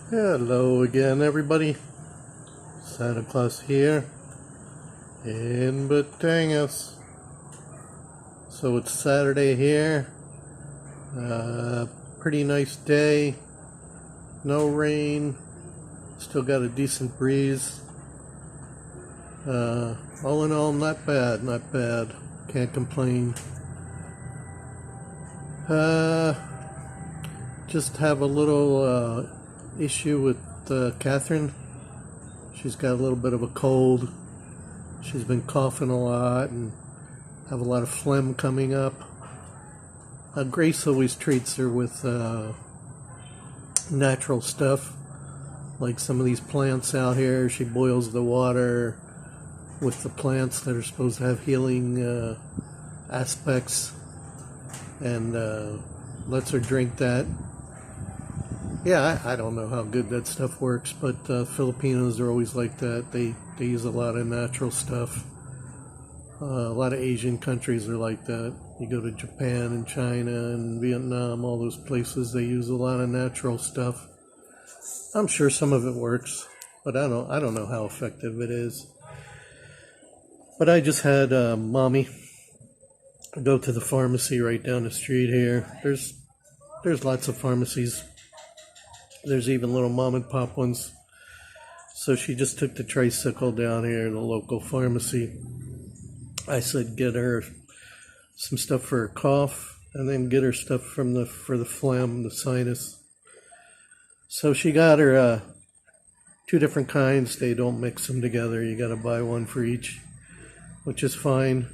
Hello again, everybody. Santa Claus here in Batangas. So it's Saturday here. Pretty nice day. No rain. Still got a decent breeze. All in all, not bad. Not bad. Can't complain. Just have a little issue with Catherine. She's got a little bit of a cold. She's been coughing a lot and have a lot of phlegm coming up. Grace always treats her with natural stuff, like some of these plants out here. She boils the water with the plants that are supposed to have healing aspects and lets her drink that. Yeah, I don't know how good that stuff works, but Filipinos are always like that. They use a lot of natural stuff. A lot of Asian countries are like that. You go to Japan and China and Vietnam, all those places, they use a lot of natural stuff. I'm sure some of it works, but I don't know how effective it is. But I just had Mommy go to the pharmacy right down the street here. There's lots of pharmacies. There's even little mom and pop ones. So she just took the tricycle down here to the local pharmacy. I said get her some stuff for her cough and then get her stuff for the phlegm, the sinus. So she got her two different kinds. They don't mix them together. You got to buy one for each, which is fine.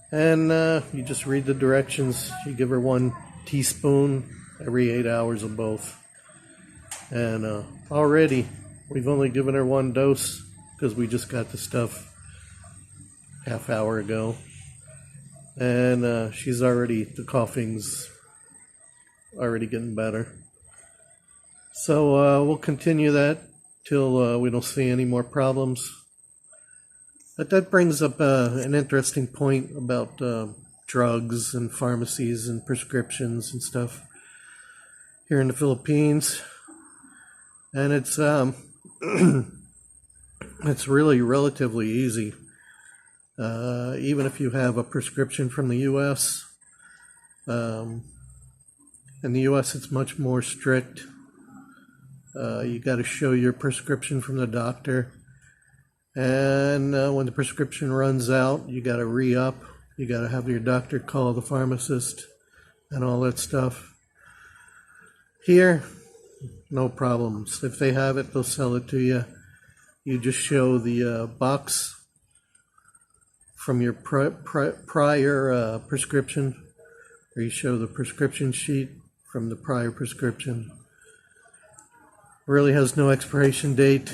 And you just read the directions. You give her 1 teaspoon every 8 hours of both. And already, we've only given her 1 dose because we just got the stuff half hour ago. And the coughing's already getting better. So we'll continue that till we don't see any more problems. But that brings up an interesting point about drugs and pharmacies and prescriptions and stuff here in the Philippines. And it's it's really relatively easy. Even if you have a prescription from the U.S. In the U.S. it's much more strict. You got to show your prescription from the doctor. And when the prescription runs out, you got to re-up. You got to have your doctor call the pharmacist and all that stuff. Here, no problems. If they have it, they'll sell it to you. You just show the box from your prior prescription, or you show the prescription sheet from the prior prescription. Really has no expiration date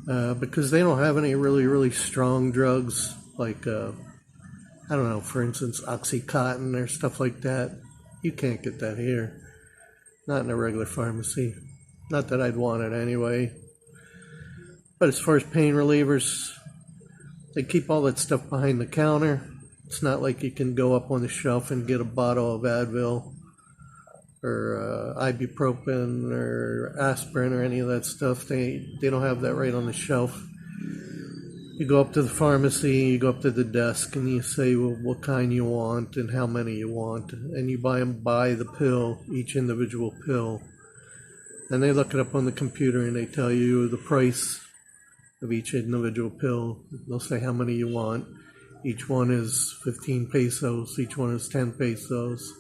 because they don't have any really strong drugs like, I don't know, for instance, Oxycontin or stuff like that. You can't get that here. Not in a regular pharmacy. Not that I'd want it anyway. But as far as pain relievers, they keep all that stuff behind the counter. It's not like you can go up on the shelf and get a bottle of Advil or ibuprofen or aspirin or any of that stuff. They don't have that right on the shelf. You go up to the pharmacy, you go up to the desk, and you say what kind you want and how many you want. And you buy the pill, each individual pill. And they look it up on the computer and they tell you the price of each individual pill. They'll say how many you want. Each one is 15 pesos. Each one is 10 pesos.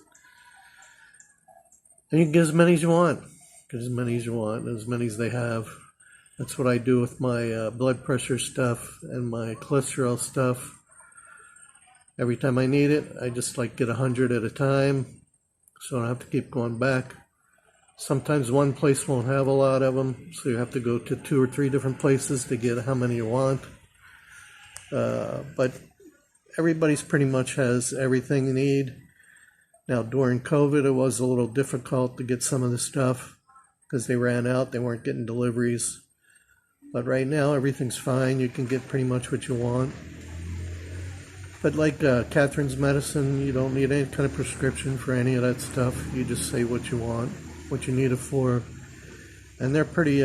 And you can get as many as you want. Get as many as you want, as many as they have. That's what I do with my blood pressure stuff and my cholesterol stuff. Every time I need it, I just get 100 at a time, so I don't have to keep going back. Sometimes one place won't have a lot of them, so you have to go to 2 or 3 different places to get how many you want. But everybody's pretty much has everything you need. Now, during COVID, it was a little difficult to get some of the stuff because they ran out. They weren't getting deliveries. But right now, everything's fine. You can get pretty much what you want. But like Catherine's medicine, you don't need any kind of prescription for any of that stuff. You just say what you want, what you need it for, and they're pretty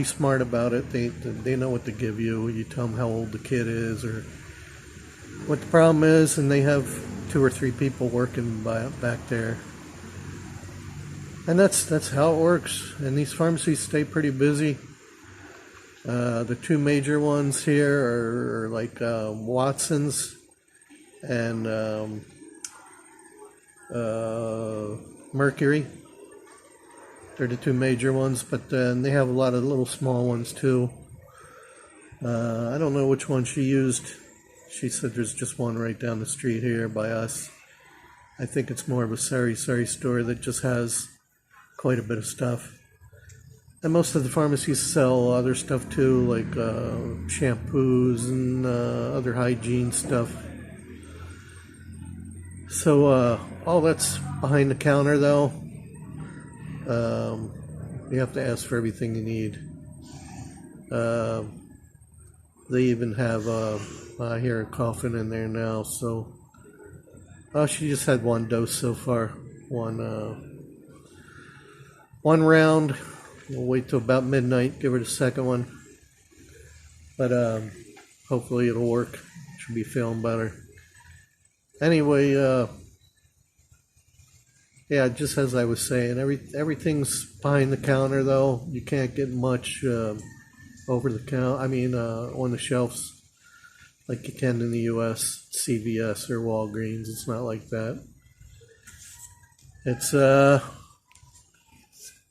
smart about it. They know what to give you. You tell them how old the kid is or what the problem is, and they have 2 or 3 people working back there. And that's how it works. And these pharmacies stay pretty busy. The 2 major ones here are like Watson's and Mercury. They're the 2 major ones, but then they have a lot of little small ones too. I don't know which one she used. She said there's just one right down the street here by us. I think it's more of a sari store that just has quite a bit of stuff. And most of the pharmacies sell other stuff too, like shampoos and other hygiene stuff. So all that's behind the counter though. You have to ask for everything you need. They even have I hear a coughing in there now, so she just had 1 dose so far. One round. We'll wait till about midnight, give her the second one. But hopefully it'll work. Should be feeling better. Anyway, yeah, just as I was saying, everything's behind the counter though. You can't get much over the counter. I mean, on the shelves like you can in the U.S. CVS or Walgreens. It's not like that.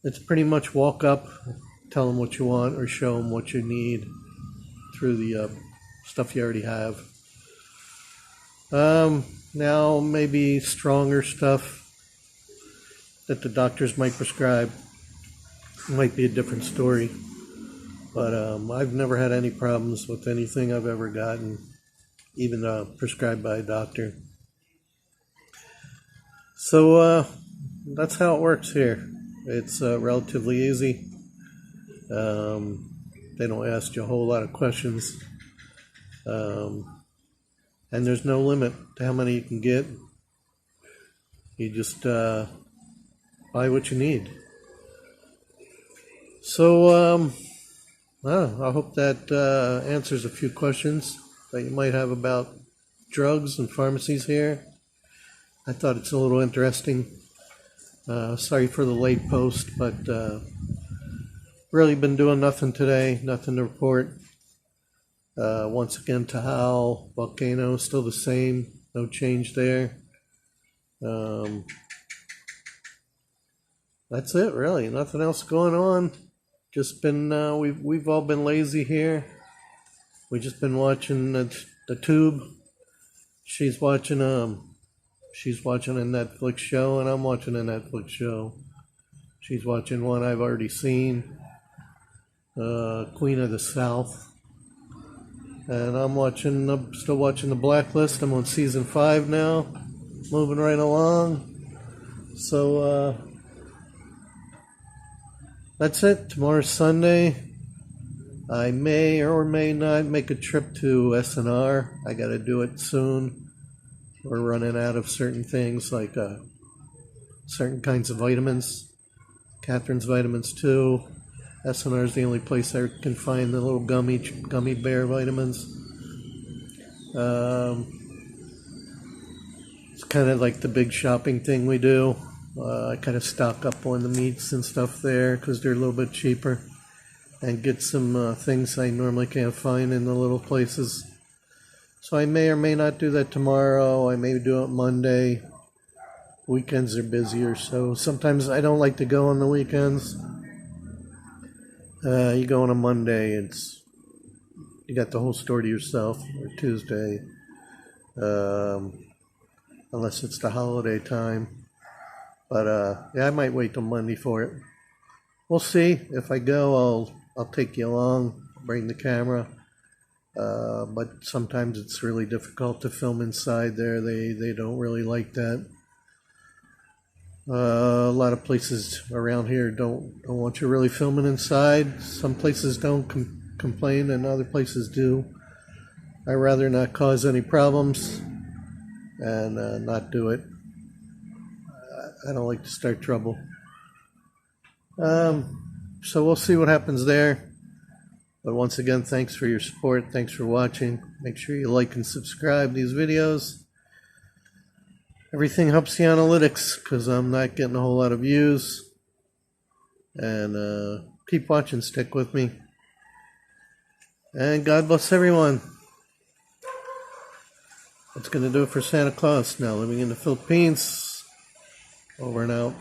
It's pretty much walk up, tell them what you want, or show them what you need through the stuff you already have. Now maybe stronger stuff that the doctors might prescribe might be a different story. But I've never had any problems with anything I've ever gotten, even prescribed by a doctor. So that's how it works here. It's relatively easy. They don't ask you a whole lot of questions. And there's no limit to how many you can get. You just buy what you need. So I hope that answers a few questions that you might have about drugs and pharmacies here. I thought it's a little interesting. Sorry for the late post, but really been doing nothing today, nothing to report. Once again, Tahoe volcano still the same, no change there. That's it, really. Nothing else going on. Just been we've all been lazy here. We just been watching the tube. She's watching a Netflix show, and I'm watching a Netflix show. She's watching one I've already seen, Queen of the South. And I'm still watching The Blacklist. I'm on season 5 now, moving right along. So that's it. Tomorrow's Sunday. I may or may not make a trip to SNR. I got to do it soon. We're running out of certain things like certain kinds of vitamins. Catherine's vitamins too. SNR is the only place I can find the little gummy bear vitamins. It's kind of like the big shopping thing we do. I kind of stock up on the meats and stuff there because they're a little bit cheaper, and get some things I normally can't find in the little places. So I may or may not do that tomorrow. I may do it Monday. Weekends are busier, so sometimes I don't like to go on the weekends. You go on a Monday, you got the whole store to yourself, or Tuesday, unless it's the holiday time. But yeah, I might wait till Monday for it. We'll see. If I go, I'll take you along, bring the camera. But sometimes it's really difficult to film inside there. They don't really like that. A lot of places around here don't want you really filming inside. Some places don't complain, and other places do. I'd rather not cause any problems and not do it. I don't like to start trouble. So we'll see what happens there. But once again, thanks for your support. Thanks for watching. Make sure you like and subscribe these videos. Everything helps the analytics because I'm not getting a whole lot of views. And keep watching. Stick with me. And God bless everyone. That's going to do it for Santa Claus. Now living in the Philippines. Over and out.